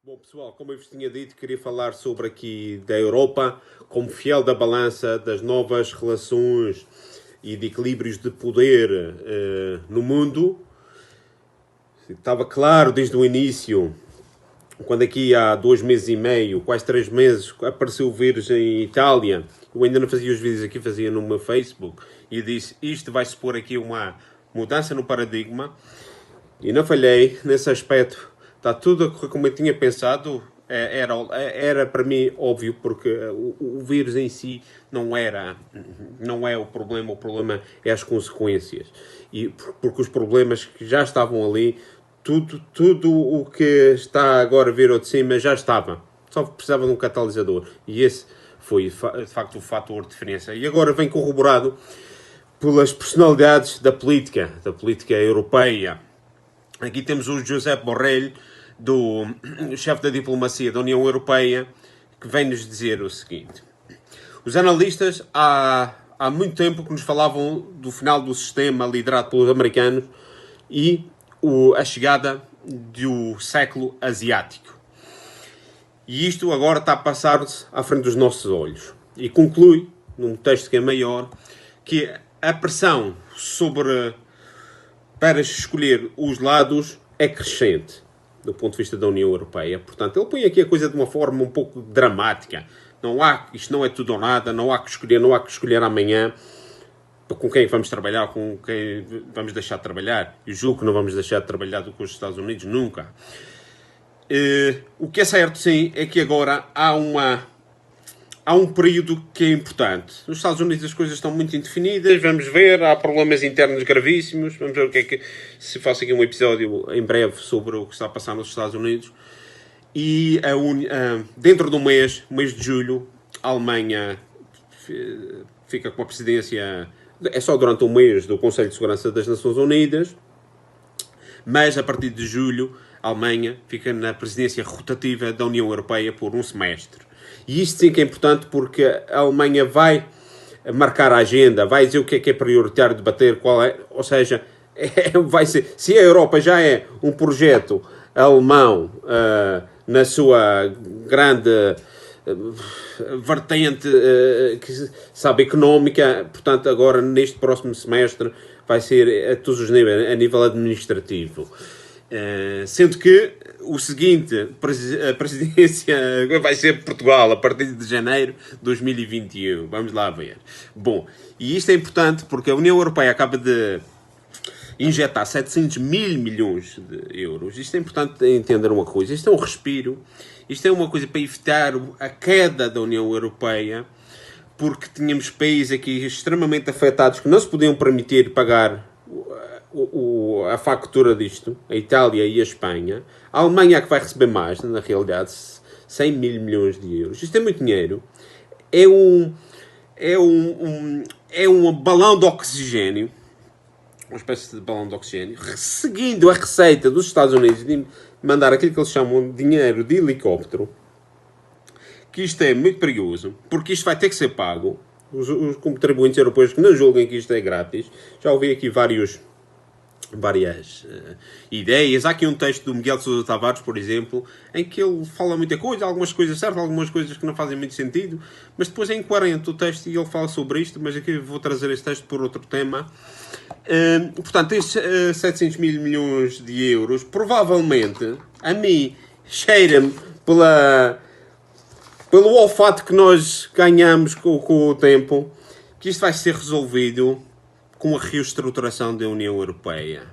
Bom, pessoal, como eu vos tinha dito, queria falar sobre aqui da Europa como fiel da balança das novas relações e de equilíbrios de poder no mundo. Estava claro desde o início, quando aqui há 2 meses e meio, quase 3 meses, apareceu o vírus em Itália. Eu ainda não fazia os vídeos aqui, fazia no meu Facebook. E disse, isto vai supor aqui uma mudança no paradigma. E não falhei nesse aspecto. Está tudo a correr como eu tinha pensado. Era para mim óbvio, porque o vírus em si não é o problema é as consequências. E porque os problemas que já estavam ali, tudo o que está agora a vir ao de cima já estava. Só precisava de um catalisador. E esse foi, de facto, o fator de diferença. E agora vem corroborado pelas personalidades da política europeia. Aqui temos o Josep Borrell, do chefe da diplomacia da União Europeia, que vem nos dizer o seguinte. Os analistas há muito tempo que nos falavam do final do sistema liderado pelos americanos e a chegada do século asiático. E isto agora está a passar-se à frente dos nossos olhos. E conclui, num texto que é maior, que a pressão para escolher os lados é crescente, do ponto de vista da União Europeia. Portanto, ele põe aqui a coisa de uma forma um pouco dramática. Isto não é tudo ou nada, não há que escolher amanhã com quem vamos trabalhar, com quem vamos deixar de trabalhar. Eu julgo que não vamos deixar de trabalhar com os Estados Unidos, nunca. O que é certo, sim, é que agora há um período que é importante. Nos Estados Unidos as coisas estão muito indefinidas, vamos ver, há problemas internos gravíssimos, vamos ver o que é que... Se faço aqui um episódio em breve sobre o que está a passar nos Estados Unidos. E dentro do mês de julho, a Alemanha fica com a presidência... É só durante um mês do Conselho de Segurança das Nações Unidas, mas a partir de julho a Alemanha fica na presidência rotativa da União Europeia por um semestre. E isto sim que é importante porque a Alemanha vai marcar a agenda, vai dizer o que é prioritário debater, qual é, ou seja, vai ser, se a Europa já é um projeto alemão na sua grande vertente sabe, económica, portanto agora neste próximo semestre vai ser a todos os níveis, a nível administrativo. Sendo que o seguinte, a presidência vai ser Portugal a partir de janeiro de 2021. Vamos lá ver. Bom, e isto é importante porque a União Europeia acaba de injetar 700 mil milhões de euros. Isto é importante entender uma coisa. Isto é um respiro. Isto é uma coisa para evitar a queda da União Europeia, porque tínhamos países aqui extremamente afetados que não se podiam permitir pagar a factura disto, a Itália e a Espanha. A Alemanha é que vai receber mais, na realidade, 100 mil milhões de euros. Isto é muito dinheiro. É um balão de oxigênio, uma espécie de balão de oxigênio, seguindo a receita dos Estados Unidos de mandar aquilo que eles chamam de dinheiro de helicóptero, que isto é muito perigoso, porque isto vai ter que ser pago. Os contribuintes europeus que não julguem que isto é grátis. Já ouvi aqui várias ideias. Há aqui um texto do Miguel de Sousa Tavares, por exemplo, em que ele fala muita coisa, algumas coisas certas, algumas coisas que não fazem muito sentido, mas depois é incoerente o texto e ele fala sobre isto, mas aqui vou trazer este texto por outro tema. Portanto, estes 700 mil milhões de euros, provavelmente, a mim, cheira-me pelo olfato que nós ganhamos com o tempo, que isto vai ser resolvido com a reestruturação da União Europeia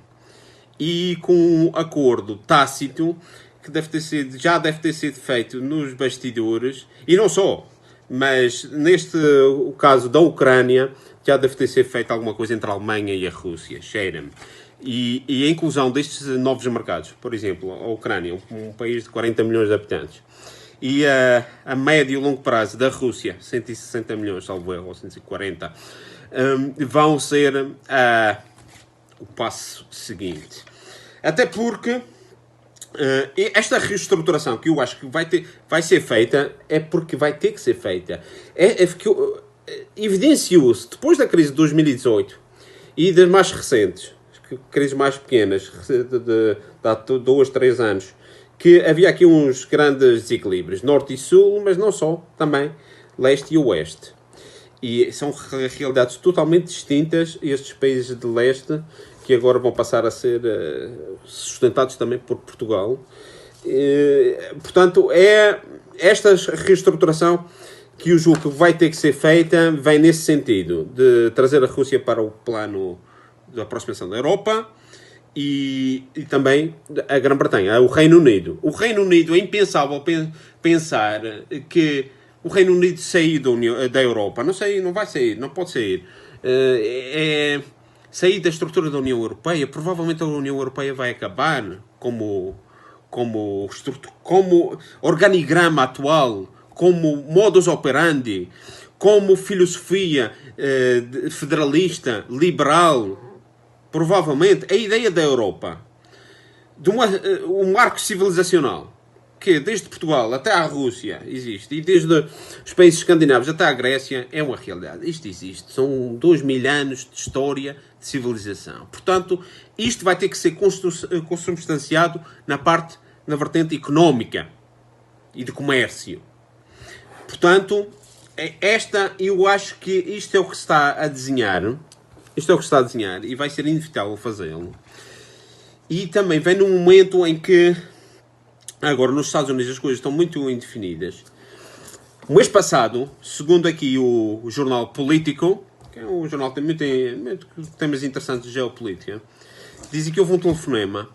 e com um acordo tácito que já deve ter sido feito nos bastidores, e não só, mas neste o caso da Ucrânia já deve ter sido feita alguma coisa entre a Alemanha e a Rússia, cheira-me. E a inclusão destes novos mercados, por exemplo, a Ucrânia, um país de 40 milhões de habitantes, e a médio e longo prazo da Rússia, 160 milhões, salvo erro, ou 140, vão ser o passo seguinte. Até porque esta reestruturação que eu acho que vai ser feita, é porque vai ter que ser feita. Evidenciou-se, depois da crise de 2018 e das mais recentes, crises mais pequenas, de há 2, 3 anos, que havia aqui uns grandes desequilíbrios, norte e sul, mas não só, também leste e oeste. E são realidades totalmente distintas, estes países de leste, que agora vão passar a ser sustentados também por Portugal. Portanto, é esta reestruturação que eu julgo que vai ter que ser feita, vem nesse sentido, de trazer a Rússia para o plano da aproximação da Europa e também a Grã-Bretanha, o Reino Unido. O Reino Unido é impensável pensar que o Reino Unido sair da Europa. Não sei, não vai sair, não pode sair. Sair da estrutura da União Europeia, provavelmente a União Europeia vai acabar como organigrama atual, como modus operandi, como filosofia federalista, liberal. Provavelmente a ideia da Europa, de um marco civilizacional, que desde Portugal até à Rússia existe, e desde os países escandinavos até à Grécia, é uma realidade. Isto existe. São 2000 anos de história de civilização. Portanto, isto vai ter que ser consubstanciado na vertente económica e de comércio. Portanto, eu acho que isto é o que se está a desenhar. Isto é o que se está a desenhar e vai ser inevitável fazê-lo. E também vem num momento em que, agora nos Estados Unidos as coisas estão muito indefinidas. O mês passado, segundo aqui o jornal Político, que é um jornal que tem muito temas interessantes de geopolítica, dizem que houve um telefonema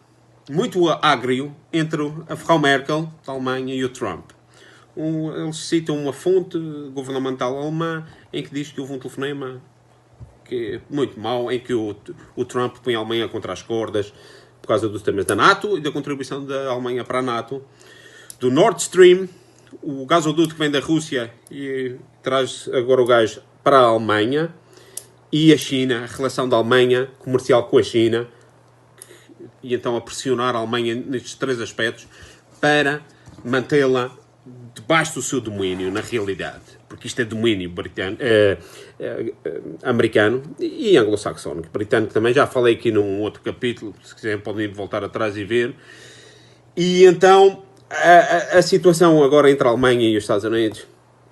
muito ágreo entre a Frau Merkel, da Alemanha, e o Trump. Eles citam uma fonte governamental alemã em que diz que houve um telefonema muito mau, em que o Trump põe a Alemanha contra as cordas por causa dos temas da NATO e da contribuição da Alemanha para a NATO, do Nord Stream, o gasoduto que vem da Rússia e traz agora o gás para a Alemanha, e a China, a relação da Alemanha comercial com a China, e então a pressionar a Alemanha nestes três aspectos para mantê-la debaixo do seu domínio, na realidade. Porque isto é domínio americano e anglo-saxónico. Britânico também, já falei aqui num outro capítulo, se quiserem podem voltar atrás e ver. E então, a situação agora entre a Alemanha e os Estados Unidos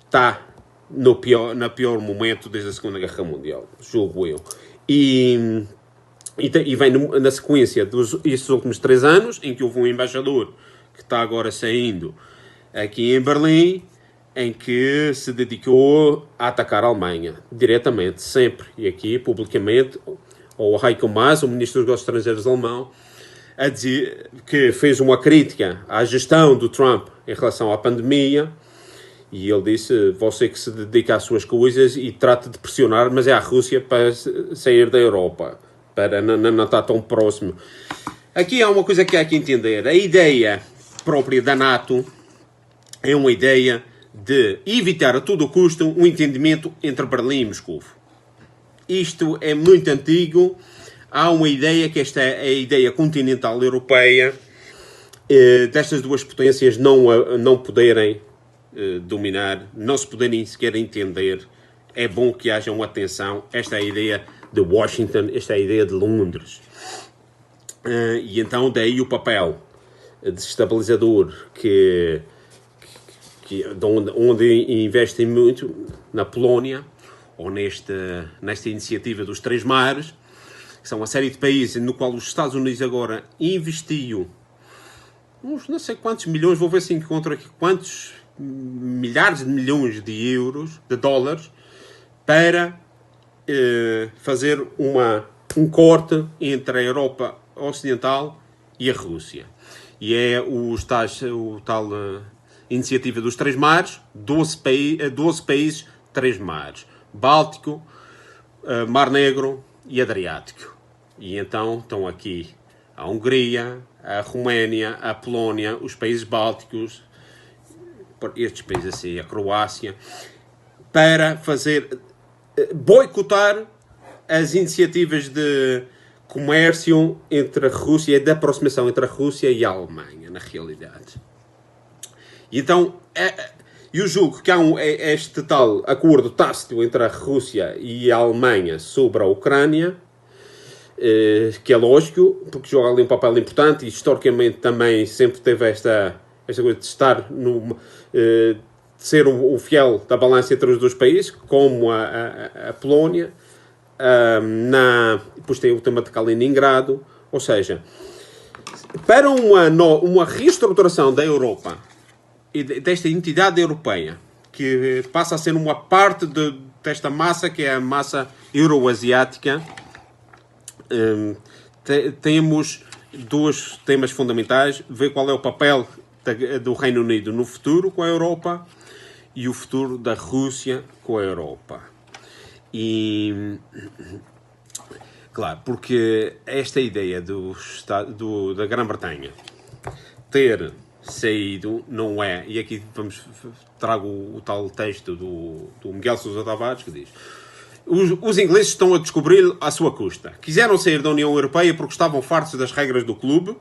está no pior momento desde a Segunda Guerra Mundial, julgo eu. E vem na sequência desses últimos 3 anos, em que houve um embaixador que está agora saindo aqui em Berlim, em que se dedicou a atacar a Alemanha, diretamente, sempre, e aqui, publicamente, o Heiko Maas, o Ministro dos Estrangeiros alemão, a dizer que fez uma crítica à gestão do Trump em relação à pandemia, e ele disse, você que se dedica às suas coisas e trata de pressionar, mas é a Rússia para sair da Europa, para não estar tão próximo. Aqui há uma coisa que há que entender, a ideia própria da NATO é uma ideia de evitar a todo custo um entendimento entre Berlim e Moscou. Isto é muito antigo. Há uma ideia que esta é a ideia continental europeia, destas duas potências não poderem dominar, não se poderem sequer entender. É bom que haja uma tensão. Esta é a ideia de Washington, esta é a ideia de Londres. E então daí o papel desestabilizador onde investem muito na Polónia, ou nesta iniciativa dos Três Mares, que são uma série de países no qual os Estados Unidos agora investiu uns não sei quantos milhões, vou ver se encontro aqui quantos milhares de milhões de euros, de dólares, para fazer um corte entre a Europa Ocidental e a Rússia. E é o tal iniciativa dos Três Mares, 12 países, 3 mares. Báltico, Mar Negro e Adriático. E então estão aqui a Hungria, a Roménia, a Polónia, os países bálticos, estes países assim, a Croácia, para boicotar as iniciativas de comércio entre a Rússia, de aproximação entre a Rússia e a Alemanha, na realidade. E então, eu julgo que há este tal acordo tácito entre a Rússia e a Alemanha sobre a Ucrânia, que é lógico, porque joga ali um papel importante e historicamente também sempre teve esta coisa de estar de ser o fiel da balança entre os dois países, como a Polónia. Depois tem o tema de Kaliningrado, ou seja, para uma reestruturação da Europa e desta entidade europeia, que passa a ser uma parte desta massa, que é a massa euroasiática, temos dois temas fundamentais: ver qual é o papel do Reino Unido no futuro com a Europa e o futuro da Rússia com a Europa. E, claro, porque esta ideia da Grã-Bretanha ter saído não é, e aqui trago o tal texto do Miguel Sousa Tavares, que diz: os ingleses estão a descobrir à sua custa. Quiseram sair da União Europeia porque estavam fartos das regras do clube,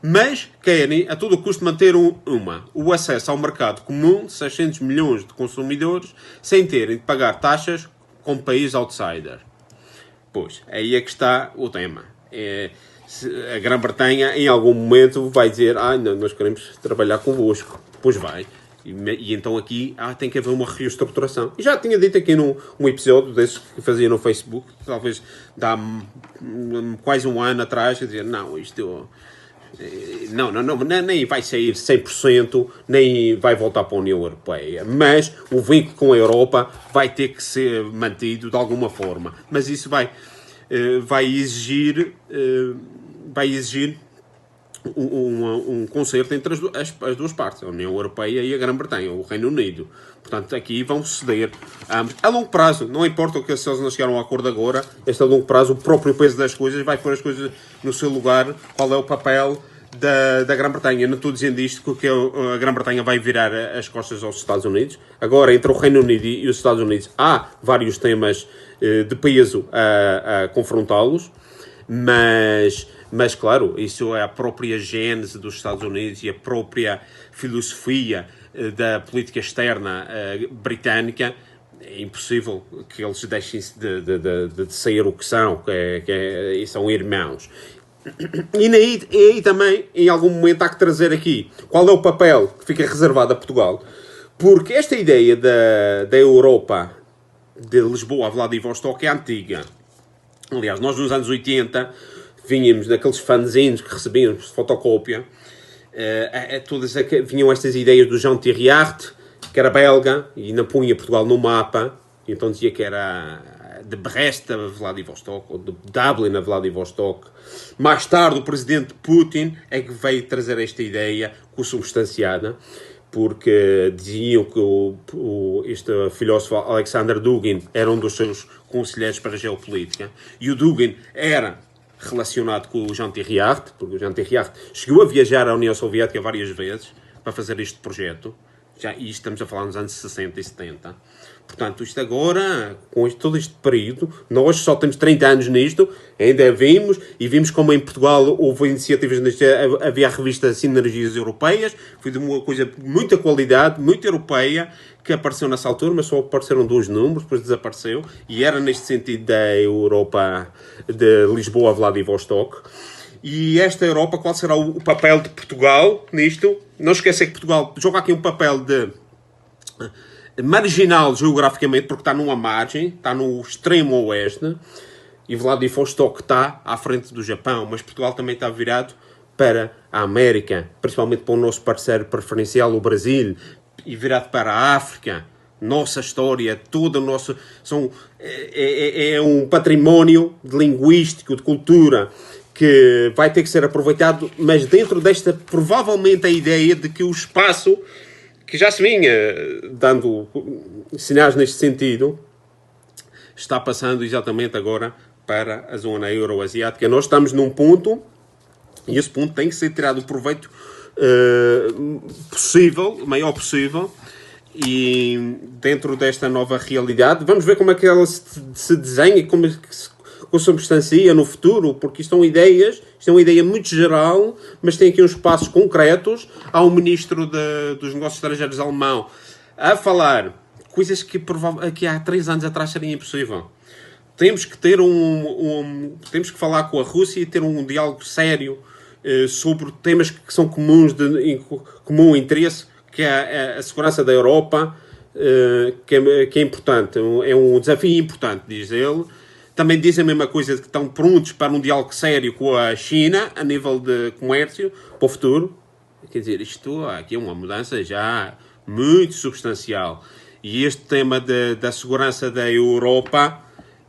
mas querem a todo custo manter o acesso ao mercado comum de 600 milhões de consumidores sem terem de pagar taxas como país outsider. Pois, aí é que está o tema. A Grã-Bretanha em algum momento vai dizer: não, nós queremos trabalhar convosco. Pois vai. E então aqui tem que haver uma reestruturação. E já tinha dito aqui num episódio desses que fazia no Facebook, talvez dá quase um ano atrás, a dizer: não, isto... Não, nem vai sair 100%, nem vai voltar para a União Europeia. Mas o vínculo com a Europa vai ter que ser mantido de alguma forma. Mas isso vai exigir um concerto entre as duas partes, a União Europeia e a Grã-Bretanha, o Reino Unido. Portanto, aqui vão ceder ambos. A longo prazo, não importa o que se eles não chegaram a um acordo agora, a longo prazo, o próprio peso das coisas vai pôr as coisas no seu lugar. Qual é o papel da Grã-Bretanha? Não estou dizendo isto porque a Grã-Bretanha vai virar as costas aos Estados Unidos. Agora, entre o Reino Unido e os Estados Unidos, há vários temas de peso a confrontá-los, mas, claro, isso é a própria gênese dos Estados Unidos e a própria filosofia da política externa britânica. É impossível que eles deixem-se de ser o que são, e são irmãos. E aí também, em algum momento, há que trazer aqui qual é o papel que fica reservado a Portugal, porque esta ideia da Europa, de Lisboa a Vladivostok, é antiga. Aliás, nós nos anos 80... vínhamos naqueles fanzines que recebíamos de fotocópia, vinham estas ideias do Jean Thiriart, que era belga, e ainda punha Portugal no mapa, e então dizia que era de Brest a Vladivostok, ou de Dublin a Vladivostok. Mais tarde, o presidente Putin é que veio trazer esta ideia consubstanciada, porque diziam que este filósofo Alexander Dugin era um dos seus conselheiros para a geopolítica, e o Dugin era relacionado com o Jean Thiriart, porque o Jean Thiriart chegou a viajar à União Soviética várias vezes para fazer este projeto, e estamos a falar nos anos 60 e 70. Portanto, isto agora, com todo este período, nós só temos 30 anos nisto, ainda vimos como em Portugal houve iniciativas, havia a revista Sinergias Europeias, foi de uma coisa de muita qualidade, muito europeia, que apareceu nessa altura, mas só apareceram 2 números, depois desapareceu, e era neste sentido da Europa, de Lisboa a Vladivostok. E esta Europa, qual será o papel de Portugal nisto? Não esquecer que Portugal joga aqui um papel de marginal geograficamente, porque está numa margem, está no extremo oeste, e Vladivostok está à frente do Japão, mas Portugal também está virado para a América, principalmente para o nosso parceiro preferencial, o Brasil, e virado para a África. Nossa história, toda a nossa... É um património linguístico, de cultura, que vai ter que ser aproveitado, mas dentro desta, provavelmente, a ideia de que o espaço, que já se vinha dando sinais neste sentido, está passando exatamente agora para a zona euroasiática. Nós estamos num ponto, e esse ponto tem que ser tirado o proveito possível, o maior possível, e dentro desta nova realidade, vamos ver como é que ela se desenha e como é que se consubstancia no futuro, porque isto é uma ideia muito geral, mas tem aqui uns passos concretos. Há um ministro dos negócios estrangeiros alemão a falar coisas que há 3 anos atrás seria impossível. temos que ter temos que falar com a Rússia e ter um diálogo sério sobre temas que são comuns, em comum interesse, que é a segurança da Europa, que é importante. É um desafio importante, diz ele. Também diz a mesma coisa, que estão prontos para um diálogo sério com a China, a nível de comércio, para o futuro. Quer dizer, isto aqui é uma mudança já muito substancial. E este tema da segurança da Europa,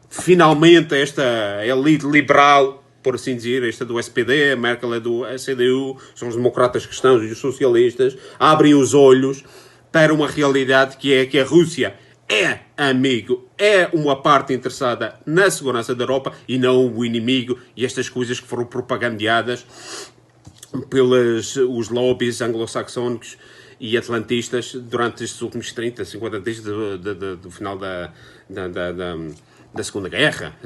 finalmente esta elite liberal, por assim dizer, esta do SPD, a Merkel é do CDU, são os democratas cristãos e os socialistas, abrem os olhos para uma realidade que é que a Rússia é amigo, é uma parte interessada na segurança da Europa e não o inimigo, e estas coisas que foram propagandeadas pelos os lobbies anglo-saxónicos e atlantistas durante estes últimos 30, 50 desde do final da Segunda Guerra,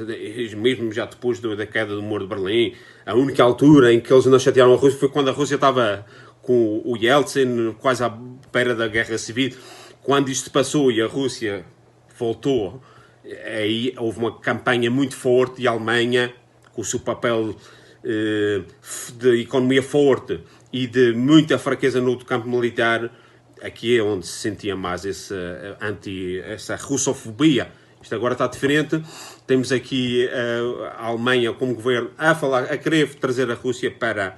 mesmo já depois da queda do Muro de Berlim. A única altura em que eles não chatearam a Rússia foi quando a Rússia estava com o Yeltsin, quase à beira da Guerra Civil. Quando isto passou e a Rússia voltou, aí houve uma campanha muito forte, e a Alemanha, com o seu papel de economia forte e de muita fraqueza no campo militar, aqui é onde se sentia mais essa russofobia. Isto agora está diferente. Temos aqui a Alemanha como governo a querer trazer a Rússia para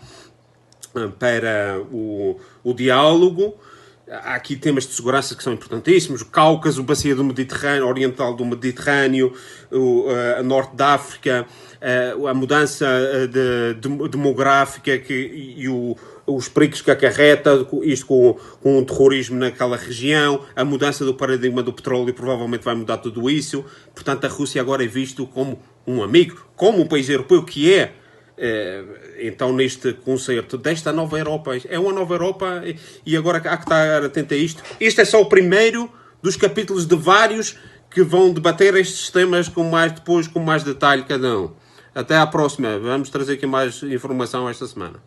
o diálogo. Há aqui temas de segurança que são importantíssimos. O Cáucaso, a bacia do Mediterrâneo, oriental do Mediterrâneo, a norte da África, a mudança demográfica e os perigos que acarreta, isto com o terrorismo naquela região, a mudança do paradigma do petróleo provavelmente vai mudar tudo isso. Portanto, a Rússia agora é visto como um amigo, como um país europeu que é. Então, neste concerto desta nova Europa, é uma nova Europa, e agora há que estar atento a isto. Este é só o primeiro dos capítulos de vários que vão debater estes temas com mais detalhe cada um. Até à próxima. Vamos trazer aqui mais informação esta semana.